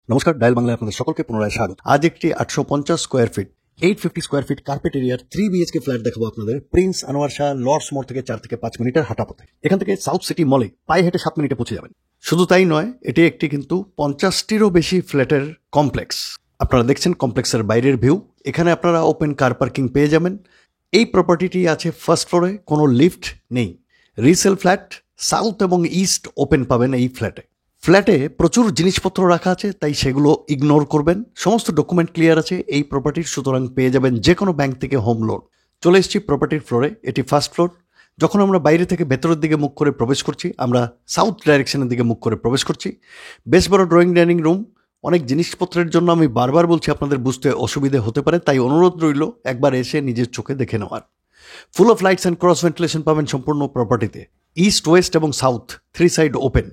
নমস্কার, ডায়াল বাংলায় আপনাদের সকলকে পুনরায় স্বাগত। আজ একটি 850 square feet 850 square feet carpet এরিয়ার 3 BHK ফ্ল্যাট দেখাবো আপনাদের প্রিন্স আনোয়ার শাহ লর্ডস মোড় থেকে 4 থেকে 5 মিনিটের হাঁটা পথে। এখান থেকে সাউথ সিটি মলে পায়ে হেঁটে 7 মিনিটে পৌঁছে যাবেন। শুধু তাই নয়, এটি একটি কিন্তু 50টিরও বেশি ফ্ল্যাটের কমপ্লেক্স। আপনারা দেখছেন কমপ্লেক্সের বাইরের ভিউ। এখানে আপনারা ওপেন কার পার্কিং পেয়ে যাবেন। এই প্রপার্টিটি আছে ফার্স্ট ফ্লোরে, কোনো লিফট নেই। রিসেল ফ্ল্যাট, সাউথ এবং ইস্ট ওপেন পাবেন এই ফ্ল্যাটে প্রচুর জিনিসপত্র রাখা আছে, তাই সেগুলো ইগনোর করবেন। সমস্ত ডকুমেন্ট ক্লিয়ার আছে এই প্রপার্টির, সুতরাং পেয়ে যাবেন যে কোনো ব্যাংক থেকে হোম লোন। চলে এসেছি প্রপার্টির ফ্লোরে। এটি ফার্স্ট ফ্লোর। যখন আমরা বাইরে থেকে ভেতরের দিকে মুখ করে প্রবেশ করছি, আমরা সাউথ ডাইরেকশনের দিকে মুখ করে প্রবেশ করছি। বেশ বড় ড্রয়িং ডাইনিং রুম। অনেক জিনিসপত্রের জন্য আমি বারবার বলছি আপনাদের বুঝতে অসুবিধে হতে পারে, তাই অনুরোধ রইল একবার এসে নিজের চোখে দেখে নেওয়ার। ফুল of lights and cross ventilation পাবেন সম্পূর্ণ প্রপার্টিতে। ইস্ট, ওয়েস্ট এবং সাউথ 3 সাইড ওপেন।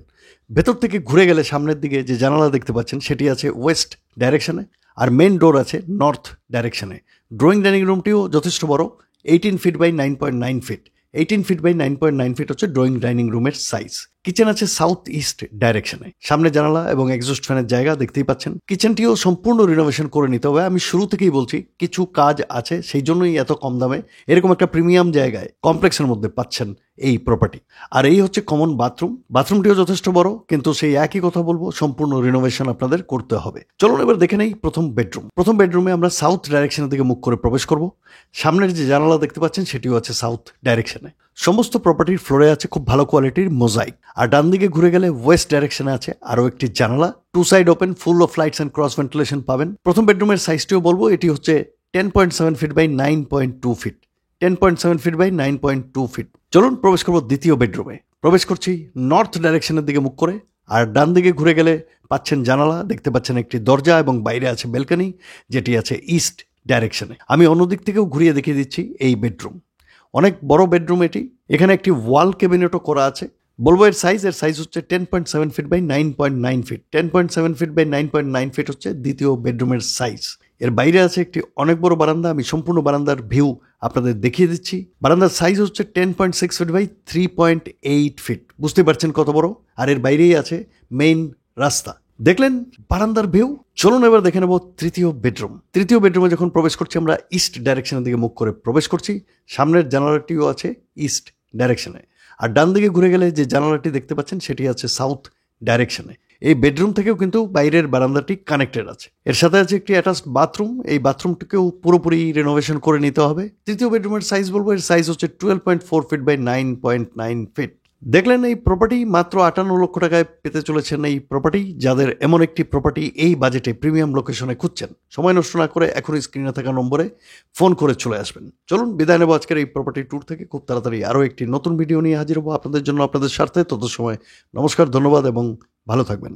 ভেতর থেকে ঘুরে গেলে সামনের দিকে যে জানালা দেখতে পাচ্ছেন সেটি আছে ওয়েস্ট ডাইরেকশনে, আর মেন ডোর আছে নর্থ ডাইরেকশনে। ড্রয়িং ডাইনিং রুমটিও যথেষ্ট বড়, 18 feet by 9.9 feet. 18 feet by 9.9 feet হচ্ছে ড্রয়িং ডাইনিং রুমের সাইজ। কিচেন আছে সাউথ ইস্ট ডাইরেকশনে। সামনে জানালা এবং এক্সস্ট ফ্যানের জায়গা দেখতেই পাচ্ছেন। কিচেনটিও সম্পূর্ণ রিনোভেশন করে নিতে হবে। আমি শুরু থেকেই বলছি কিছু কাজ আছে, সেই জন্যই এত কম দামে এরকম একটা প্রিমিয়াম জায়গায় কমপ্লেক্সের মধ্যে পাচ্ছেন এই প্রপার্টি। আর এই হচ্ছে কমন বাথরুম। বাথরুমটিও যথেষ্ট বড়, কিন্তু সেই একই কথা বলবো, সম্পূর্ণ রিনোভেশন আপনাদের করতে হবে। চলুন এবার দেখে নেই প্রথম বেডরুম। প্রথম বেডরুমে আমরা সাউথ ডাইরেকশনের দিকে মুখ করে প্রবেশ করব। সামনের যে জানালা দেখতে পাচ্ছেন সেটিও আছে সাউথ ডাইরেকশনে। সমস্ত প্রপার্টির ফ্লোরে আছে খুব ভালো কোয়ালিটির মোজাইক। আর ডান দিকে ঘুরে গেলে ওয়েস্ট ডাইরেকশনে আছে আরও একটি জানালা। 2 side open, full of lights and cross ventilation পাবেন। প্রথম বেডরুমের সাইজটিও বলবো, এটি হচ্ছে 10.7 feet by 9.2 feet. 10.7 feet by 9.2 feet. চলুন প্রবেশ করবো দ্বিতীয় বেডরুমে। প্রবেশ করছি নর্থ ডাইরেকশনের দিকে মুখ করে। আর ডান দিকে ঘুরে গেলে পাচ্ছেন জানালা, দেখতে পাচ্ছেন একটি দরজা এবং বাইরে আছে ব্যালকনি, যেটি আছে ইস্ট ডাইরেকশনে। আমি অন্যদিক থেকেও ঘুরিয়ে দেখিয়ে দিচ্ছি এই বেডরুম। অনেক বড় বেডরুম এটি। এখানে একটি ওয়াল ক্যাবিনেটও করা আছে। বলবো এর সাইজ হচ্ছে 10.7 feet by 9.9 feet. 10.7 feet by 9.9 feet হচ্ছে দ্বিতীয় বেডরুমের সাইজ। এর বাইরে আছে একটি অনেক বড় বারান্দা। আমি সম্পূর্ণ বারান্দার ভিউ আপনাদের দেখিয়ে দিচ্ছি। বারান্দার সাইজ হচ্ছে 10.6 ফিট বাই 3.8 ফিট। বুঝতে পারছেন কত বড়। আর এর বাইরেই আছে মেইন রাস্তা। দেখলেন বারান্দার ভিউ। চলুন এবার দেখে নেব তৃতীয় বেডরুম। তৃতীয় বেডরুমে যখন প্রবেশ করছি, আমরা ইস্ট ডাইরেকশনের দিকে মুখ করে প্রবেশ করছি। সামনের জানালাটিও আছে ইস্ট ডাইরেকশনে। আর ডান দিকে ঘুরে গেলে যে জানালাটি দেখতে পাচ্ছেন সেটি আছে সাউথ ডাইরেকশনে। এই বেডরুম থেকেও কিন্তু বাইরের বারান্দাটি কানেক্টেড আছে। এর সাথে আছে একটি অ্যাটাচড বাথরুম। এই বাথরুমটিকেও পুরোপুরি রিনোভেশন করে নিতে হবে। তৃতীয় বেডরুমের সাইজ বলবো, এর সাইজ হচ্ছে 12.4 ফিট বাই 9.9 ফিট। দেখলেন এই প্রপার্টি মাত্র 58 লক্ষ টাকায় পেতে চলেছেন এই প্রপার্টি। যাদের এমন একটি প্রপার্টি এই বাজেটে প্রিমিয়াম লোকেশনে খুঁজছেন, সময় নষ্ট না করে এখনই স্ক্রিনে থাকা নম্বরে ফোন করে চলে আসবেন। চলুন বিদায় নেব আজকের এই প্রপার্টি ট্যুর থেকে। খুব তাড়াতাড়ি আরও একটি নতুন ভিডিও নিয়ে হাজির হবো আপনাদের জন্য, আপনাদের স্বার্থে। তত সময় নমস্কার, ধন্যবাদ এবং ভালো থাকবেন।